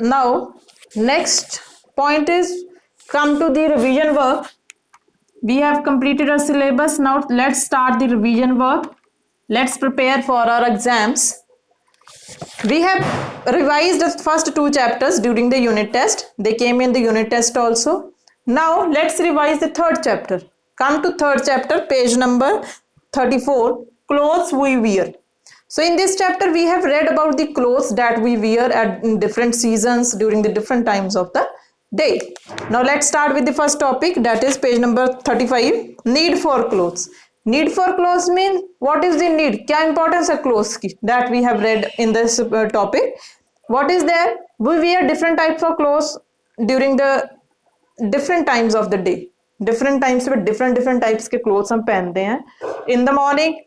Now, next point is come to the revision work. We have completed our syllabus. Now, let's start the revision work. Let's prepare for our exams. We have revised the first two chapters during the unit test. They came in the unit test also. Now, let's revise the third chapter. Come to third chapter, page number 34, clothes we wear. So in this chapter, we have read about the clothes that we wear at different seasons during the different times of the day. Now let's start with the first topic, that is page number 35, need for clothes. Need for clothes means what is the need? क्या importance है clothes की? That we have read in this topic. What is there? We wear different types of clothes during the different times of the day. Different times पे different types के clothes हम पहनते हैं. In the morning,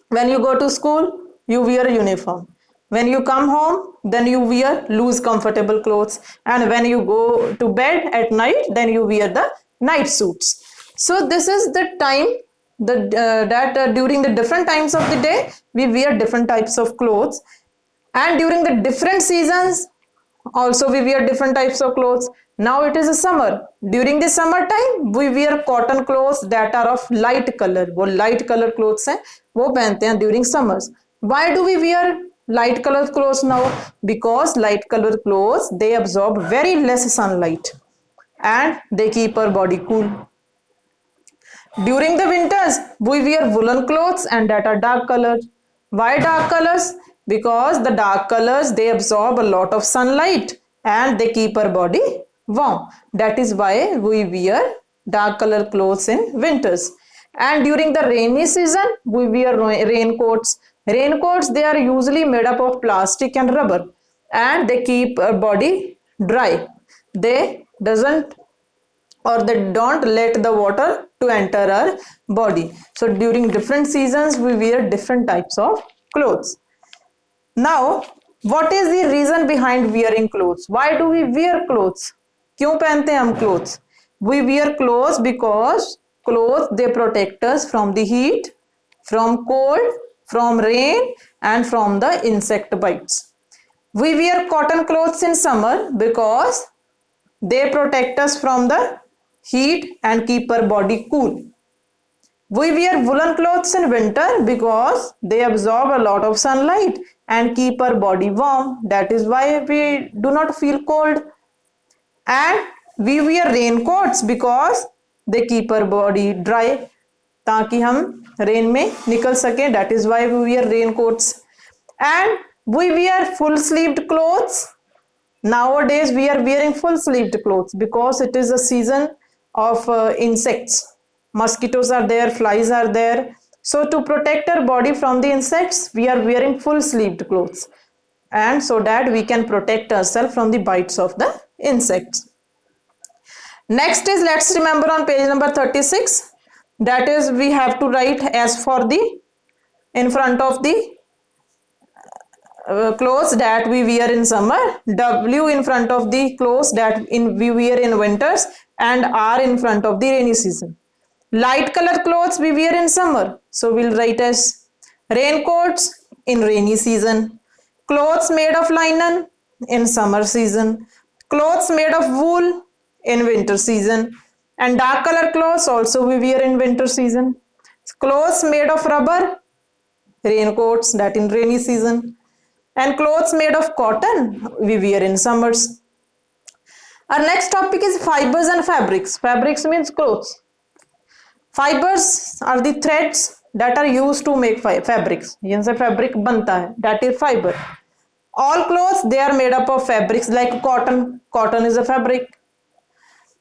when you go to school, you wear a uniform. When you come home, then you wear loose comfortable clothes. And when you go to bed at night, then you wear the night suits. So this is the time that during the different times of the day, we wear different types of clothes. And during the different seasons, also we wear different types of clothes. Now it is a summer. During the summer time, we wear cotton clothes that are of light color. वो light color clothes हैं, वो पहनते हैं during summers. Why do we wear light color clothes now? Because light color clothes, they absorb very less sunlight and they keep our body cool. During the winters, we wear woolen clothes and that are dark colors. Why dark colors? Because the dark colors, they absorb a lot of sunlight and they keep our body warm. That is why we wear dark color clothes in winters. And during the rainy season, we wear raincoats. Raincoats, they are usually made up of plastic and rubber and they keep our body dry. They don't let the water to enter our body. So during different seasons, we wear different types of clothes. Now, what is the reason behind wearing clothes? Why do we wear clothes? क्यों पहनते हैं हम clothes? We wear clothes because clothes, they protect us from the heat, from cold, from rain and from the insect bites. We wear cotton clothes in summer because they protect us from the heat and keep our body cool. We wear woolen clothes in winter because they absorb a lot of sunlight and keep our body warm. That is why we do not feel cold. And we wear raincoats because they keep our body dry ताकि हम rain में निकल सकें. That is why we wear raincoats. And we wear full sleeved clothes. Nowadays we are wearing full sleeved clothes because it is a season of insects. Mosquitoes are there, flies are there. So to protect our body from the insects, we are wearing full sleeved clothes. And so that we can protect ourselves from the bites of the insects. Next is, let's remember on page number 36. That is, we have to write as for the, in front of the clothes that we wear in summer, W in front of the clothes that we wear in winters, and R in front of the rainy season. Light color clothes we wear in summer, so we'll write as raincoats in rainy season, clothes made of linen in summer season, clothes made of wool in winter season, and dark color clothes also we wear in winter season, clothes made of rubber, raincoats, that in rainy season, and clothes made of cotton we wear in summers. Our next topic is fibers and fabrics. Fabrics means clothes. Fibers are the threads that are used to make fabrics. जिनसे fabric बनता है, that is fiber. All clothes, they are made up of fabrics like cotton. Cotton is a fabric.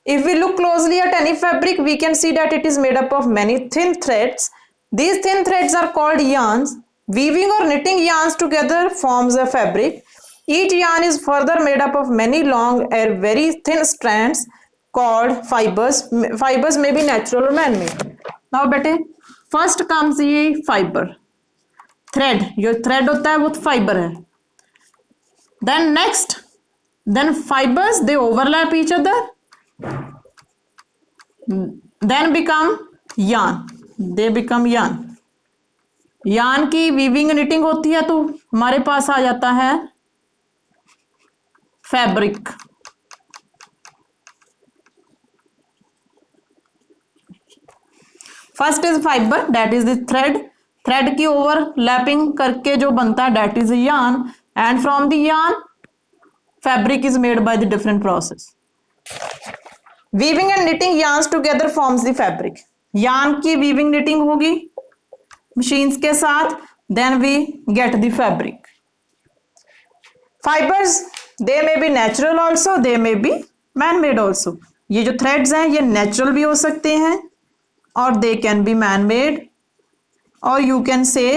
If we look closely at any fabric, we can see that it is made up of many thin threads. These thin threads are called yarns. Weaving or knitting yarns together forms a fabric. Each yarn is further made up of many long and very thin strands called fibers. Fibers may be natural or man-made. Now बेटे, first comes ये fiber. Thread, जो thread होता है वो fiber है. Then next, then fibers, they overlap each other. Then become yarn. They become yarn. Yarn की weaving knitting होती है तो हमारे पास आ जाता है fabric. First is fibre, that is the thread. Thread की ओवरलैपिंग करके जो बनता है that is yarn, and from the yarn fabric is made by the different process. Weaving and knitting yarns together forms the fabric. Yarn की weaving knitting होगी machines के साथ, then we get the fabric. Fibres they may B natural also, they may B man made also. ये जो threads हैं ये natural भी हो सकते हैं और they can be man made, or you can say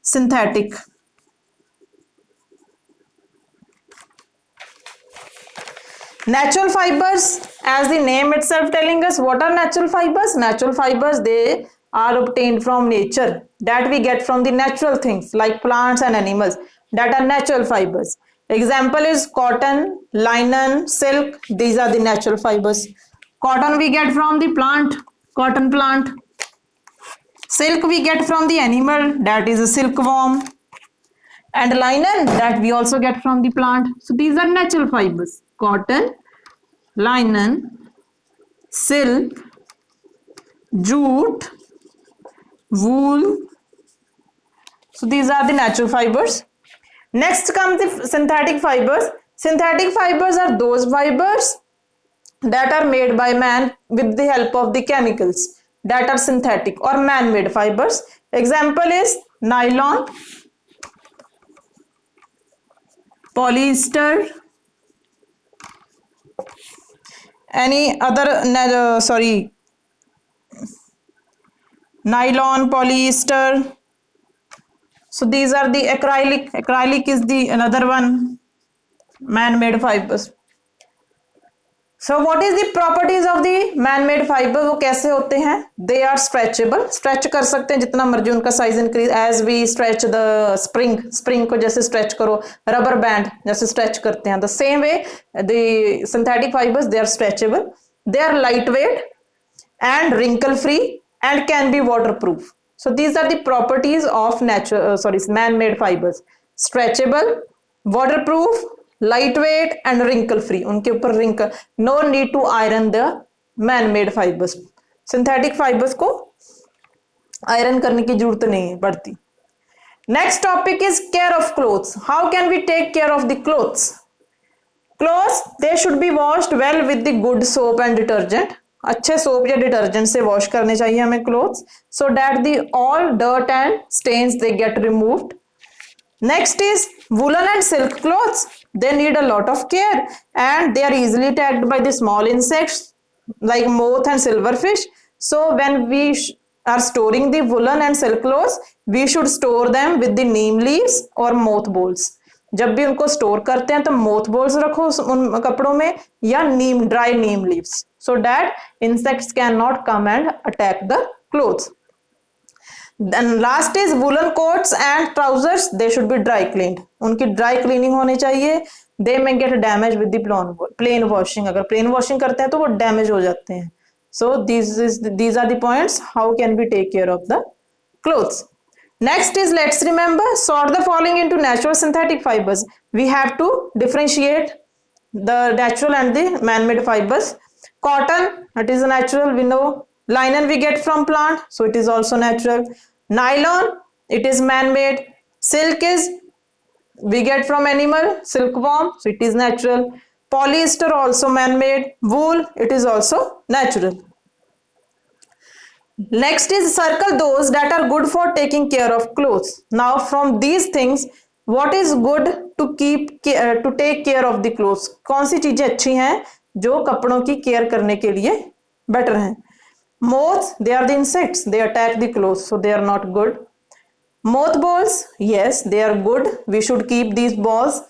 synthetic. Natural fibers, as the name itself telling us, what are natural fibers? Natural fibers, they are obtained from nature, that we get from the natural things like plants and animals, that are natural fibers. Example is cotton, linen, silk. These are the natural fibers. Cotton we get from the plant, cotton plant. Silk we get from the animal, that is a silkworm, and linen that we also get from the plant. So these are natural fibers: cotton, linen, silk, jute, wool. So these are the natural fibers. Next comes the synthetic fibers. Synthetic fibers are those fibers that are made by man with the help of the chemicals, that are synthetic or man-made fibers. Example is nylon, polyester, any other nylon, polyester. So these are the acrylic. Acrylic is the another one man-made fibers. So what is the properties of the man-made fiber? वो कैसे होते हैं? They are stretchable. Stretch कर सकते हैं जितना मर्जी उनका size increase. As we stretch the spring, spring को जैसे stretch करो, rubber band जैसे stretch करते हैं. The same way, the synthetic fibers, they are stretchable. They are lightweight and wrinkle-free and can be waterproof. So these are the properties of man-made fibers. Stretchable, waterproof, lightweight and wrinkle free. उनके ऊपर wrinkle, no need to iron the man-made fibers. Synthetic fibers को iron करने की जरूरत नहीं पड़ती. Next topic is care of clothes. How can we take care of the clothes? Clothes, they should be washed well with the good soap and detergent. अच्छे soap या detergent से wash करने चाहिए हमें clothes, so that the all dirt and stains they get removed. Next is woolen and silk clothes. They need a lot of care and they are easily attacked by the small insects like moth and silverfish. So when we are storing the woolen and silk clothes, we should store them with the neem leaves or moth balls. जब भी उनको store करते हैं तो moth balls रखो उन कपड़ों में या neem, dry neem leaves, so that insects cannot come and attack the clothes. Then last is woolen coats and trousers. They should be dry cleaned. उनकी dry cleaning होनी चाहिए. They may get damaged with the plain washing. अगर plain washing करते हैं तो वो damage हो जाते हैं. So these are the points. How can we take care of the clothes? Next is, let's remember, sort the following into natural synthetic fibers. We have to differentiate the natural and the man-made fibers. Cotton, it is natural, we know. Linen we get from plant, so it is also natural. Nylon, it is man-made. Silk is we get from animal, silkworm, so it is natural. Polyester also man-made. Wool, it is also natural. Next is circle those that are good for taking care of clothes. Now from these things, what is good to take care of the clothes? कौन सी चीजें अच्छी हैं जो कपड़ों की care करने के लिए बेटर हैं? Moths, they are the insects. They attack the clothes, so they are not good. Moth balls, yes, they are good. We should keep these balls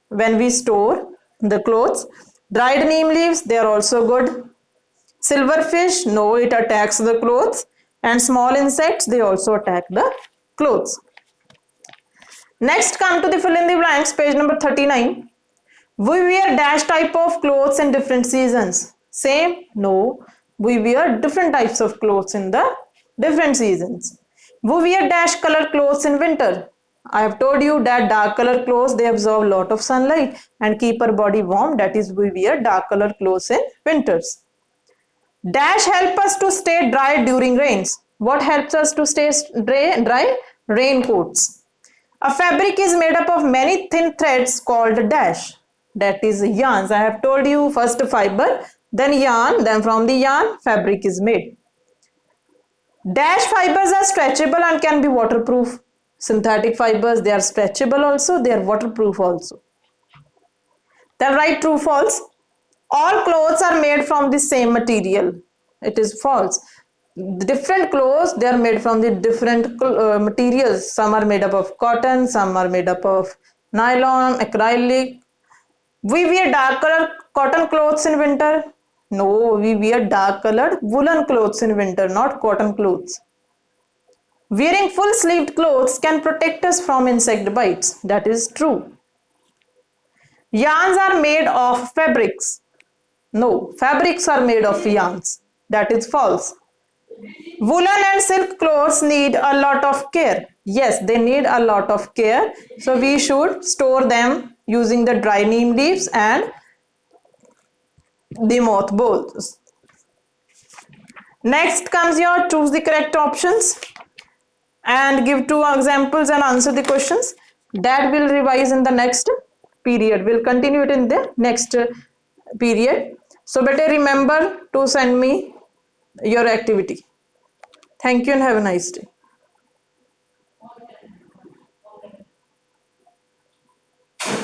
when we store the clothes. Dried neem leaves, they are also good. Silverfish, no, it attacks the clothes. And small insects, they also attack the clothes. Next, come to the fill in the blanks, page number 39. We wear dash type of clothes in different seasons. Same? No. We wear different types of clothes in the different seasons. We wear dash color clothes in winter. I have told you that dark color clothes, they absorb a lot of sunlight and keep our body warm. That is, we wear dark color clothes in winters. Dash help us to stay dry during rains. What helps us to stay dry? Raincoats. A fabric is made up of many thin threads called dash. That is yarns. I have told you first fiber, then yarn, then from the yarn, fabric is made. Dash fibers are stretchable and can be waterproof. Synthetic fibers, they are stretchable also, they are waterproof also. Then write true, false. All clothes are made from the same material. It is false. The different clothes, they are made from the different materials. Some are made up of cotton, some are made up of nylon, acrylic. We wear dark colored cotton clothes in winter. No, we wear dark colored woolen clothes in winter, not cotton clothes. Wearing full sleeved clothes can protect us from insect bites. That is true. Yarns are made of fabrics. No, fabrics are made of yarns. That is false. Woolen and silk clothes need a lot of care. Yes, they need a lot of care. So we should store them using the dry neem leaves and the mothballs. Next comes your choose the correct options and give 2 examples and answer the questions. That will revise in the next period. We'll continue it in the next period. So better remember to send me your activity. Thank you and have a nice day.